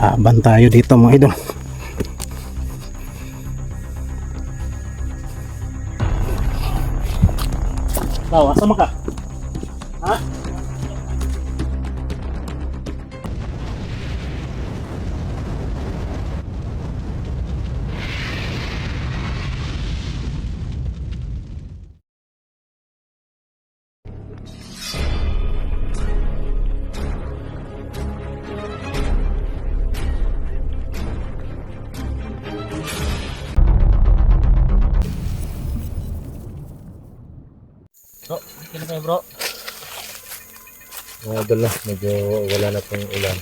Laban tayo dito mga idol. Tawa, sama ka? Ha? Bro, kailan kayo bro? Mga idol na, medyo wala na pong ulan.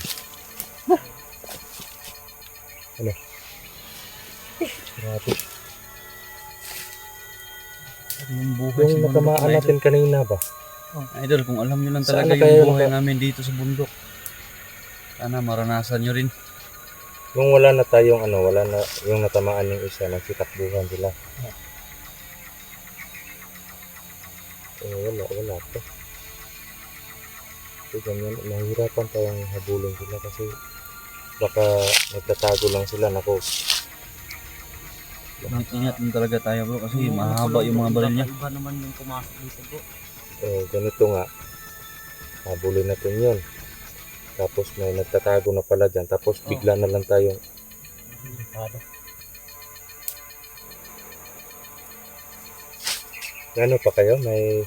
Ano? Grabe. Yung buhay Yung natamaan natin kanina ba? Idol, kung alam nyo lang Saan talaga na kayo yung buhay namin dito sa bundok. Sana maranasan nyo rin. Yung wala na tayong ano, wala na yung natamaan yung isa, nagsitakbuhan sila. Wala pa. So ganyan, mahirapan tayong habulin sila kasi baka nagtatago lang sila. Naku, Ingat din talaga tayo bro kasi mahaba yung mga baril niya. Iba naman yung pumasok dito bro. ganito nga, habulin natin yun. Tapos may nagtatago na pala dyan, tapos bigla na lang tayong ano pa kayo? May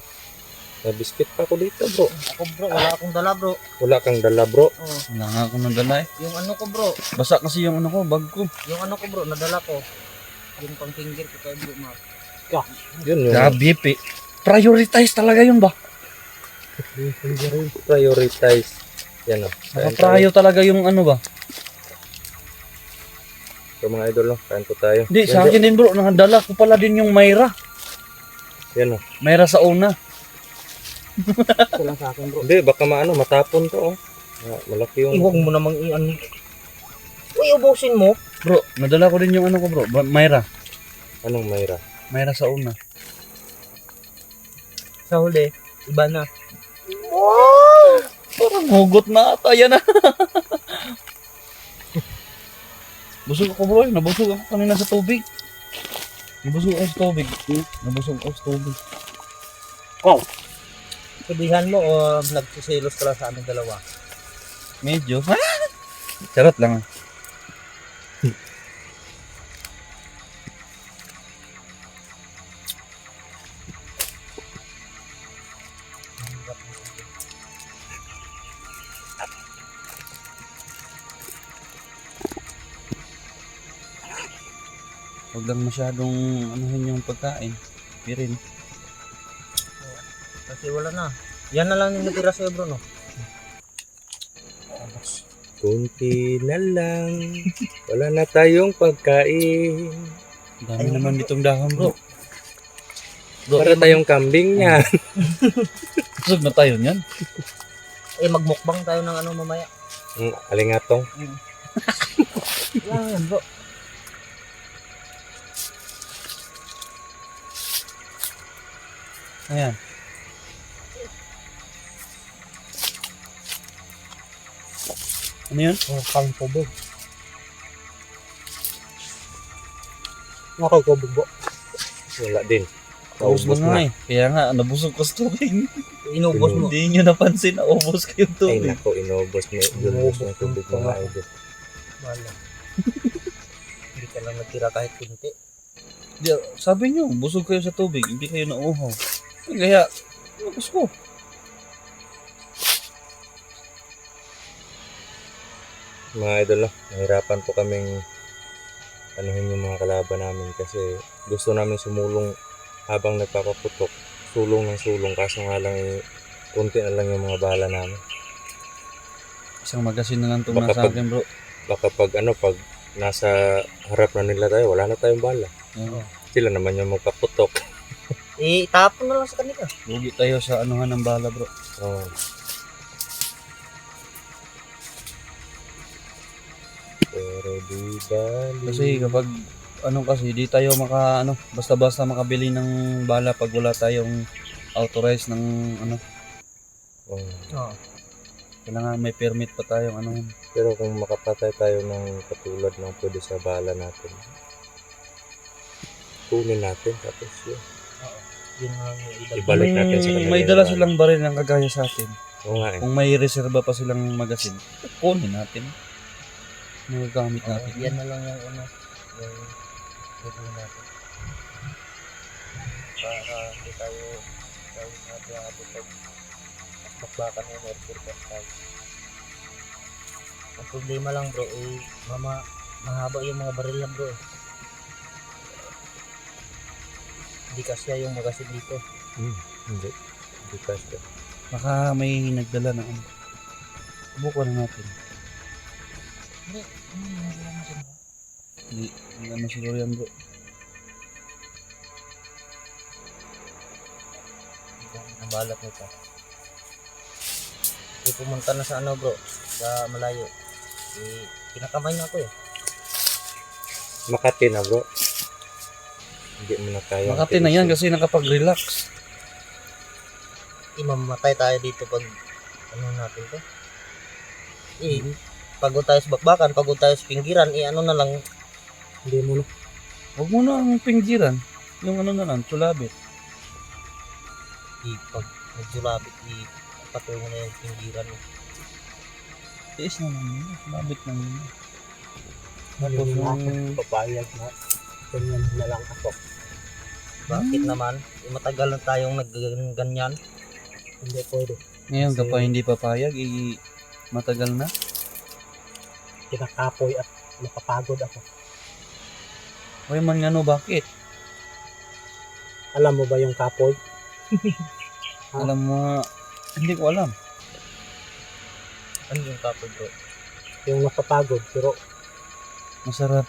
biscuit pa ako dito bro. Ako bro, wala akong dala bro. Wala kang dala bro. Oh, Wala nga akong nadala eh. yung ano ko bro, Basa kasi yung ano ko, bag ko. yung ano ko bro, nadala ko. Yung pang finger ko kay bro Mark. Yun yun. Grabe pe. Prioritize talaga yun ba? Prioritize. Yan o. Nakaprayo talaga yung ano ba? So mga idol, kain po tayo. Hindi, Yan, sa akin din bro, nakadala ko pala din yung Mayra. Yan o. Mayra sa una. Ito lang sa akin bro. Hindi, baka matapon to. Malaki yung... Iwag mo namang i-ano. Uy, ubusin mo. Bro, nadala ko din yung ano ko bro, Mayra. Anong Mayra? Mayra sa una. Sa huli, iba na. Parang hugot na ata yan ah. Busog ako bro, nabusog ako kanina sa tubig. Nabusog ako sa tubig. Nabusog ako sa tubig. Sabihan mo o nagsiselos ka lang sa aming dalawa. Medyo. Charot lang. Huwag lang masyadong anuhin yung pagkain. Pirin. Kasi wala na. Yan na lang yung natira sa'yo bro no. Kunti na lang. Wala na tayong pagkain. Dami naman ditong dahon bro. Para tayong kambing niya. Busog na tayo niyan. Eh magmukbang tayo ng ano mamaya. Alingatong. Wala yan bro. Ayan. Ano yun? Kang tubig. Nakakabog bro. Wala din. Ubus Naubos na nga na. eh. Kaya nga, nabusog ko sa tubig. Inubos mo. Hindi nyo napansin na ubos ko yung Ay tubig. nako, inubos ng tubig mga idol. Wala. Hindi ka lang natira kahit kunti. Di, sabi nyo, busog kayo sa tubig. Hindi kayo nauuhaw. Kaya, ubos ko. Mga idol, nahirapan po kaming anuhin yung mga kalaban namin kasi gusto namin sumulong habang nagpapaputok. Sulong ng sulong, kaso nga lang konti na lang yung mga bala namin. Isang magasin na lang itong Baka nasa pag- akin bro. Baka pag nasa harap na nila tayo, wala na tayong bala. Ayan. Sila naman yung magpaputok. Itapon na lang sa kanila. Lugi tayo sa anuhan ng bala bro. Oh. Pero di bali. Kasi kapag kasi di tayo basta-basta makabili ng bala pag wala tayong authorized ng Oh. Oo. Kailangan may permit pa tayong ano. Pero kung makapatay tayo ng katulad ng pwede sa bala natin, kunin natin tapos yun. Yun nga yung ilan. Ibalik natin sa kanila. May dala silang baril ng kagaya sa atin. Oo nga eh. Kung may reserba pa silang magasin, kunin natin. Magagamit natin. Yan na lang yung ano. Yung gagawin natin. Para hindi tayo natin pag mas bakbakan yung airport tayo. Ang problema lang bro mahaba yung mga baril lang bro. Hindi kasya yung magasin dito. Hindi. Hindi kasi. Baka may nagdala na ano. Subukan na natin. Hindi ano siguro yan bro. Ang balat nito. Pumunta na sa ano bro, sa malayo. Pinakamay na ako eh. Makati na bro. Hindi mo na kaya. Makati na yan kasi nakapag-relax. Mamamatay tayo dito pag ano natin to. Pagod tayo sa bakbakan, pagod tayo sa pinggiran, ano na lang. Hindi mo na. Huwag mo na ang pinggiran. Yung ano na lang, tulabit. Pag nagjulabit, patuloy mo na yung pinggiran. Tiis na lang yun. Tulabit lang yun. Tapos yung papayag na ganyan na lang ako. Bakit naman? Matagal na tayong nagganyan. Hindi pwede. ngayon ka pa hindi papayag, matagal na. Kinakapoy at napapagod ako. Hoy man nga no, bakit? Alam mo ba yung kapoy? Alam mo, hindi ko alam. Ano yung kapoy bro? Yung napapagod pero Masarap.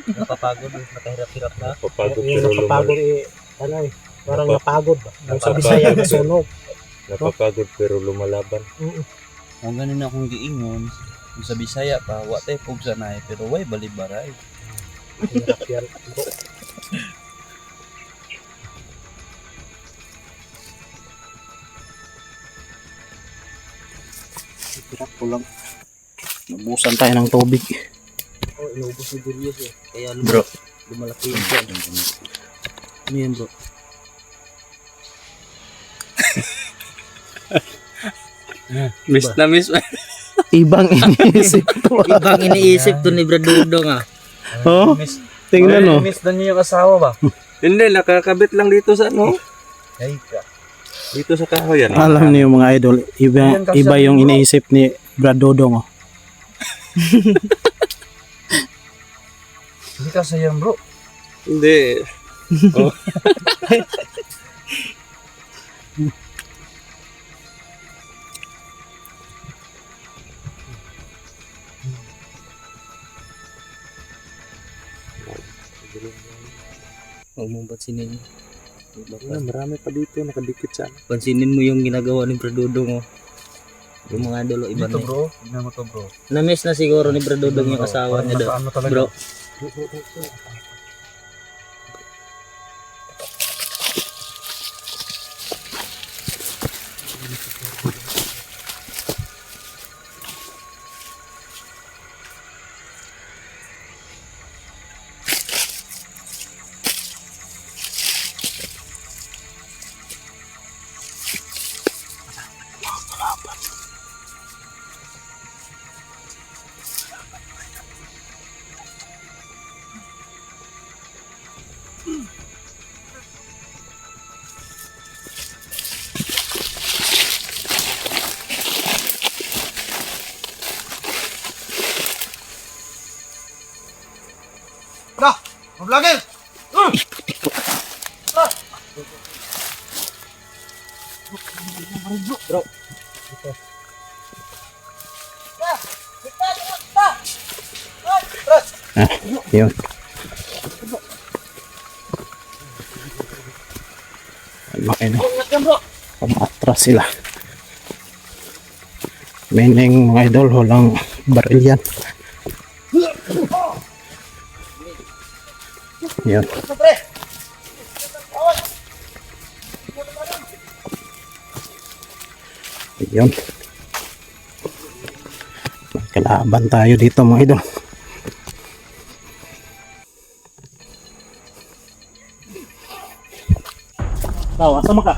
napapagod, nakahirap-hirap na. Napapagod Yung pero napapagod ano parang napagod ba? Sa Bisaya na sunog. Napapagod pero lumalaban. Kung ganun akong giingon, kung sa Bisaya pa, wa tayo pug sanay, pero way balibaray. Hirap yan bro. Hirap ko lang. Nabusan tayo ng tubig. Inubos ni Julius eh. Kaya Bro. lumalaki yung yan. Ano yan bro? Miss na miss. Ibang iniisip ko. Ibang iniisip to ni Bradudong ah. Oh, tingnan no. Miss na niyo yung asawa ba? Hindi, nakakabit lang dito sa ano. Ay ka. Dito sa kahoy yan. Alam niyo mga idol, iba yung iniisip ni Brad Dodong. Oh. Hindi ka sayang bro. Hindi. Oh. Huwag mong pansinin. Marami pa dito nakadikit sa Pansinin mo yung ginagawa ni Bradudong oh. Yung mga idol iba Dito na. bro, tignan mo to bro. Na-miss na siguro ni Bradudong yung asawa niya daw. Ano talaga? Bro. Yun. Ano, pamatras sila. Meaning mga idol, walang baril yan. Yun. Yun. Kalaban tayo dito mga idol. Tao, asa ka?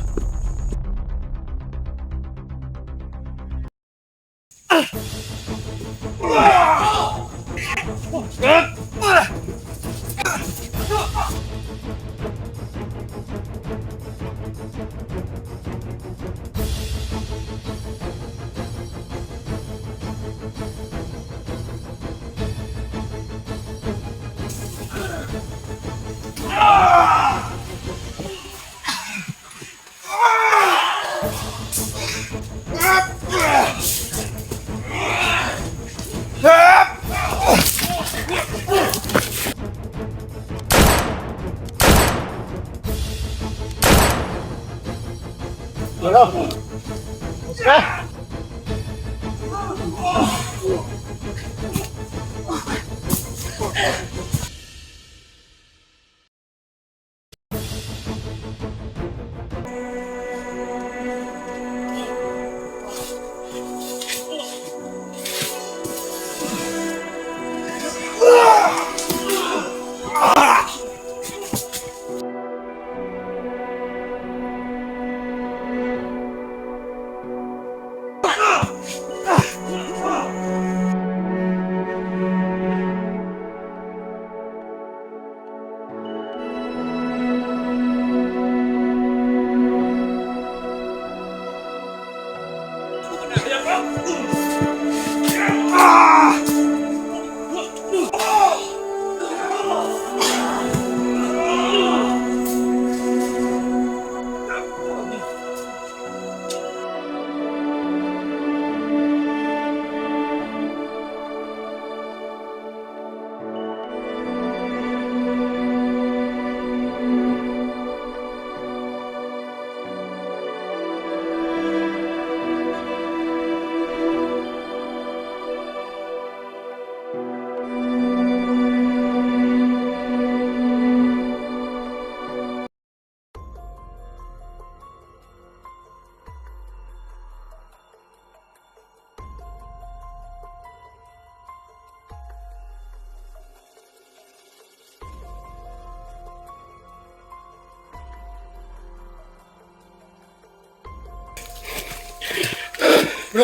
Bro,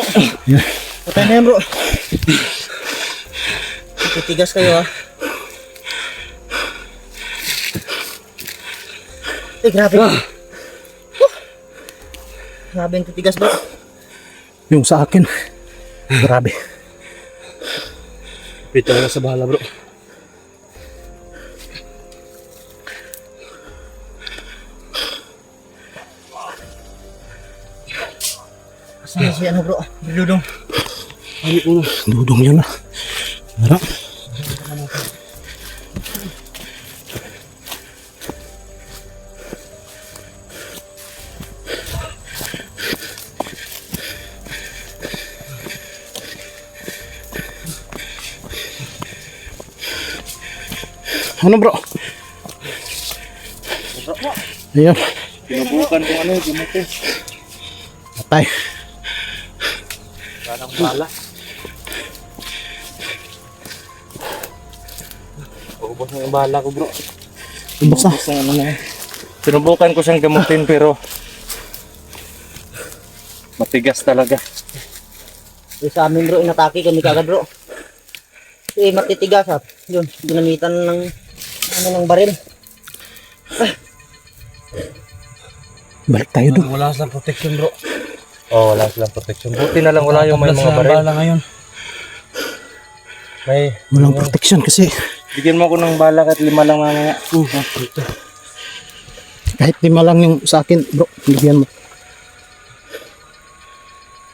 patay na yan bro. Titigas kayo ha. Grabe. Grabe yung titigas bro. Yung sa akin. Grabe. Pito na sa bahala bro. Si ano bro, Dudong. Dudong yun na. Harap. Ano bro? Ayan. Pinubukan kung ano yung gumutin. Patay. Parang bala. Ubos na yung bala ko bro. Ubos na. Ubos na ano na yun. Sinubukan ko siyang gamutin pero matigas talaga. Sa amin bro, inatake kami kagad bro. Kasi matitigas ha. Yun, ginamitan ng ng baril. Balik tayo doon. Wala silang protection bro. Oh, wala silang protection. Buti na lang wala yung may mga baril. bala ngayon. May, Walang protection kasi bigyan mo ako ng bala at 5 lang mamaya. kahit 5 lang yung sa akin bro. Bigyan mo.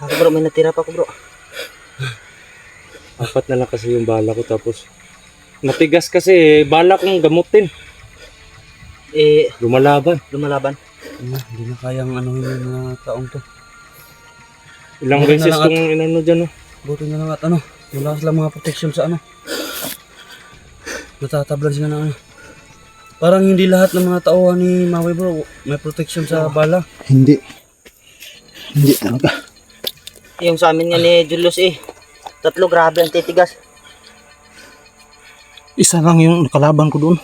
Ako bro, may natira pa ko bro. 4 na lang kasi yung bala ko tapos matigas kasi bala kong gamutin. Lumalaban. Hindi na kayang anuhin yung mga taong to. Ilang Buti na beses lang kong inano dyan oh. Buti na lang at ano, wala silang mga protection sa ano. Natatablan sila ng ano. Parang hindi lahat ng mga tauhan ni Maui bro may protection sa bala. Hindi talaga. Yung sa amin nga ni Julius Tatlo, grabe ang titigas. Isa lang yung nakalaban ko doon.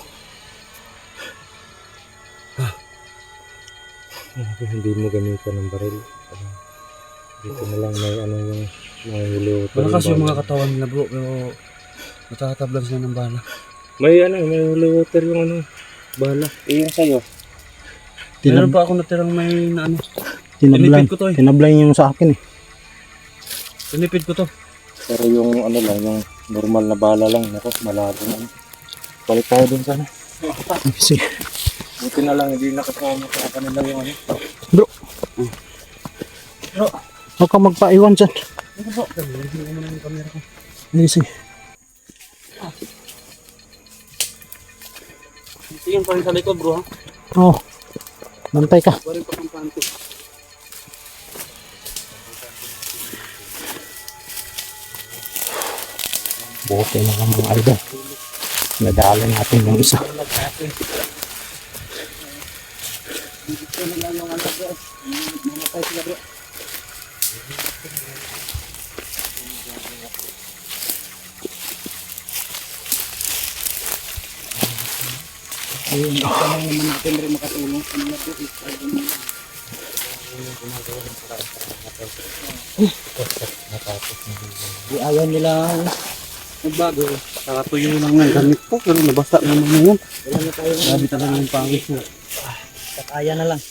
Hindi mo gamitan ng baril. Dito na lang may ano yung mga hilo. Malakas yung mga katawan nila bro, pero natatablan sila ng bala. May holy water yung ano, bala. Yung sa'yo. Meron pa ako natirang may na ano. Tinablay. Tinipid ko to eh. Tinablay yung sa akin eh. Tinipid ko to. Pero yung ano lang, yung normal na bala lang, nako, malabo na. Balik tayo dun sana. Sige. Buti na lang, hindi nakasama sa kanila yung ano. Bro. Huwag ka magpaiwan dyan. Ano bro? Hindi mo naman yung camera ko. Sige. Tingin pa rin sa likod bro ha. Oh. Bantay ka. Barin pa kang panty. Buti na lang mga idol. Nadali natin yung isa. Ayun, ito lang naman natin rin makatulong. Ayaw nila Nagbago. Nakatuyo lang ng gamit ko pero nabasa naman na yun. wala na tayo Grabe talaga yung pangit mo. kakaya na lang.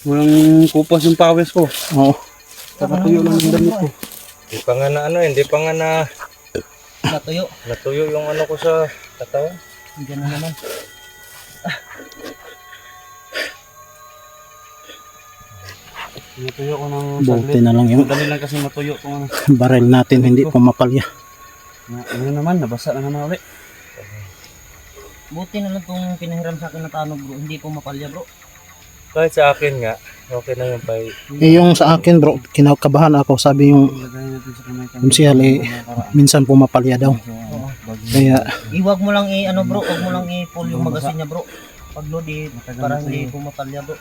Walang kupas yung pawis ko. Oo. Nakatuyo lang yung gamit ko. Hindi pa nga na ano, hindi pa nga na Natuyo. natuyo yung ano ko sa katawan. Ganun naman. Natuyo ko ng Buti na lang yung Madali lang kasi matuyo kung ano. baril natin hindi pumapalya. Ano naman, nabasa na naman ulit. Buti na lang itong pinahiram sa akin na tanog bro. Hindi po mapalya bro. Kahit sa akin nga, okay na yung pay. Eh yung sa akin bro, kinakabahan ako. Sabi yung Ilagay natin sa kamay kami. kumsihal eh, minsan pumapalya daw. Kaya Iwag mo lang ano bro. Huwag mo lang i-pull yung magasin niya bro. Pag load para hindi po mapalya bro.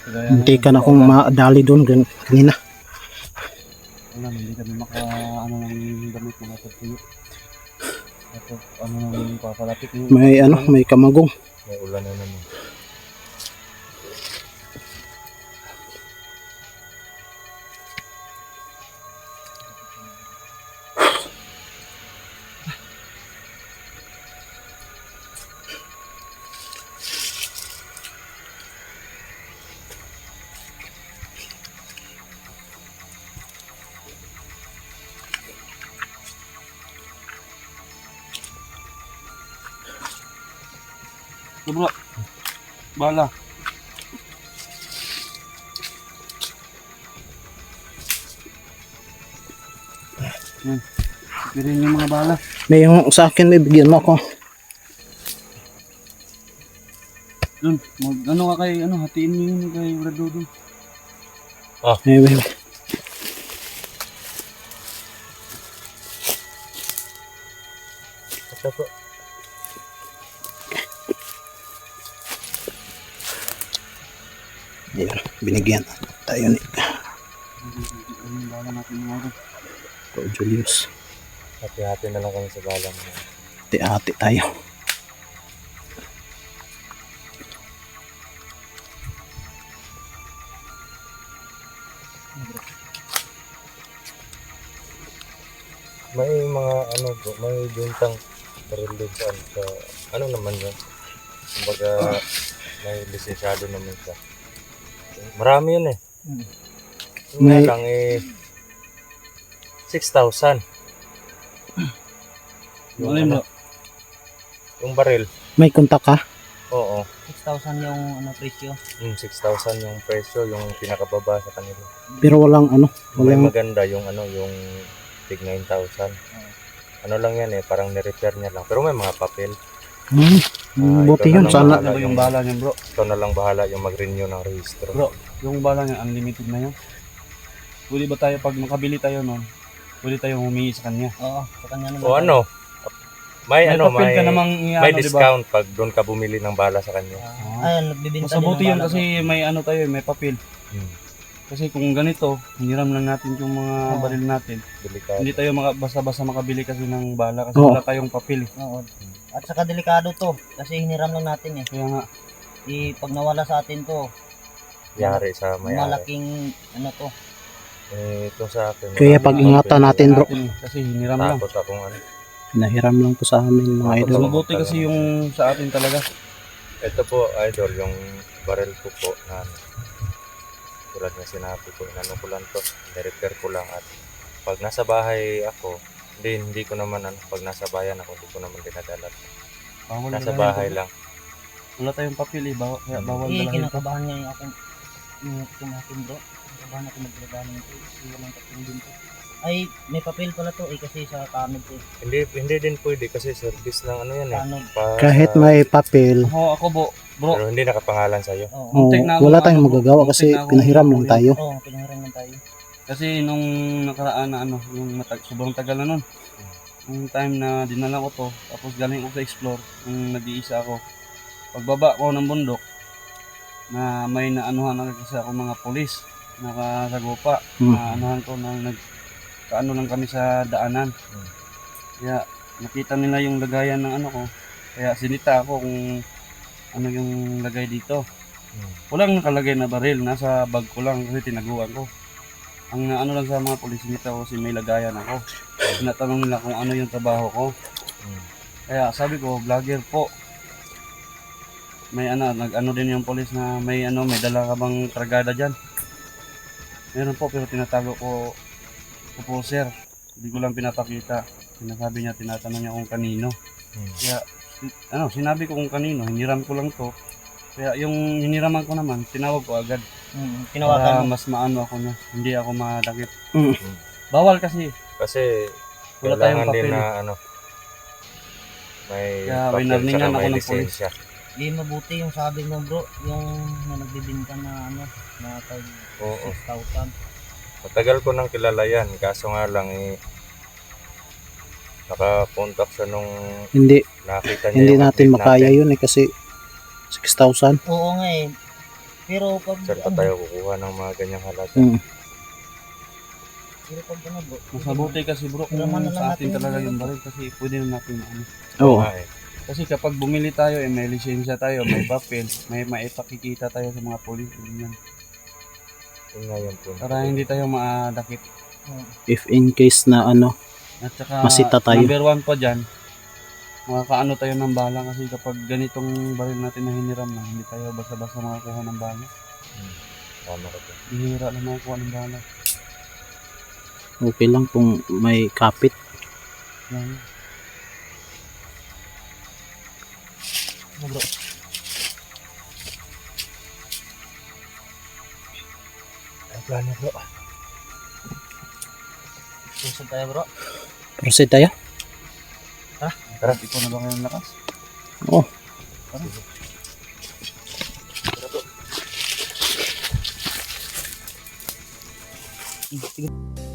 hindi ka na akong madali doon kanina. Wala, hindi kami ano ng damit mga pagtuyo. Ito, ano nang papalapit yung May kamagong. May ulan na naman. Bro, bala. Yan. Pirin yung mga bala. May yung sa akin, may bigyan mo ako. Doon, ano ka kay, hatiin mo yun kay Rado doon. May. Ito po. Yan, binigyan tayo ni Ano yung bala natin mga ito. Ko Julius. Hati-hati na lang kami sa balang. Ate tayo. May mga ano bro, may bintang baril doon sa ano naman yun. Kumbaga may lisensyado naman siya. Marami yun eh. Yung May- lang eh 6,000. Yung, Alin bro? yung baril. May kontak ka? Oo. 6,000 yung presyo. Yung 6,000 yung presyo, yung pinakababa sa kanila. Pero walang May walang maganda yung yung tig 9,000. Ano lang yan eh, parang ni-repair niya lang. Pero may mga papel. buti ito yun. na lang Sana Ano ba yung bala niya bro? Ikaw na lang bahala yung mag-renew ng registro. Bro, yung bala niya, unlimited na yun. Pwede ba tayo, pag makabili tayo nun, pwede tayo humingi sa kanya. Oo, sa kanya naman. O ano? May papel ka namang may diba? discount pag doon ka bumili ng bala sa kanya. Ah. Ayun, nagbibinta Mas mabuti din ng yun bala, kasi may tayo, may papel. Hmm. Kasi kung ganito, hiniram lang natin yung mga Oo. baril natin. Delikado. Hindi tayo basta-basta makabili kasi ng bala kasi Oo. wala tayong papel. Oo. At saka delikado to kasi hiniram lang natin eh. Kaya nga, Pag nawala sa atin to, Yari sa may-ari. malaking ano to. Ito sa akin. Kaya marami pag-ingatan akong natin, bro. kasi hiniram lang. Takot akong ano. Nahiram lang to sa amin mga Takot idol. ako. Mabuti kasi yung sa atin talaga. Ito po, idol, yung barrel ko po na ano, tulad na sinabi ko, inano ko lang to, ni-repair ko lang at pag nasa bahay ako, hindi ko naman ano, pag nasa bayan ako, hindi ko naman dinadala. Bawal Nasa dalahin bahay to. lang. Wala tayong papel eh, kaya bawal Eh, dalahin to. kinakabahan nga yung akong yung akin bro. Kinakabahan ako magdala nito. Kasi walang papel din to. Ay, may papel pala to eh kasi sa kanog to. Hindi din pwede kasi service ng ano yan eh. Kanog. Kahit may papel, Ako bro, Pero hindi nakapangalan sa'yo. Oo. oh, Muntik na ako wala na tayong ano, magagawa muntik kasi na ako pinahiram lang makuha. tayo. Oo, pinahiram lang tayo. Kasi nung nakaraan na ano, yung sobrang tagal na nun. Yung time na dinala ko to, tapos galing ako sa explore, nung nag-iisa ako. Pagbaba ko ng bundok, na may naanuhan na kasi ako mga polis, nakasagupa, Hmm. na anuhan ko na kaano lang kami sa daanan. Kaya nakita nila yung lagayan ng ano ko, kaya sinita ako kung ano yung lagay dito. Walang nakalagay na baril, nasa bag ko lang kasi tinaguan ko. Ang ano lang sa mga polis nito kasi may lagayan ako. Tinatanong nila kung ano yung trabaho ko. Kaya sabi ko, vlogger po. May ano, nag-ano din yung polis na may ano, may dala ka bang kargada dyan? Meron po pero tinatago ko po sir. Hindi ko lang pinapakita. Sinasabi niya, tinatanong niya kung kanino. Kaya ano, sinabi ko kung kanino, hiniram ko lang to. Kaya yung hiniraman ko naman, tinawag ko agad. Para Tinawagan mo. mas maano ako niya, hindi ako madakip. Mm. Bawal kasi, Kasi wala tayong kailangan din papel. na ano, may Kaya papel winarningan tsaka ako may ng polis. lisensya. Di mabuti yung sabi mo bro, yung na nagbibinta na ano, na tag Oo. 6,000. Matagal ko nang kilala yan, kaso nga lang nakakontak siya nung Hindi, nakita niya hindi yung natin update makaya yun eh kasi 6,000. Oo nga eh. Pero pag Saan pa tayo kukuha ng mga ganyang halaga? Mm. pero pag ano bro, Mas mabuti kasi bro, kung Hiraman na lang sa atin natin talaga yung yung baril kasi pwede na natin ano. Oo. Nga eh. Kasi kapag bumili tayo, may lisensya tayo, may papel, may maipakikita tayo sa mga polis. Ganyan. Yun nga yun po. Para hindi tayo maadakip. If in case na ano, At saka, Masita tayo. number one pa dyan, makakaano tayo ng bala kasi kapag ganitong baril natin na hiniram na, hindi tayo basta-basta makakuha ng bala. Tama ka po. Bihira na makakuha ng bala. okay lang kung may kapit. Yan. ano bro. Ang plano bro. Susunod tayo bro. Proceed tayo. Ikaw na ba kayo ng lakas? Oo. Sige.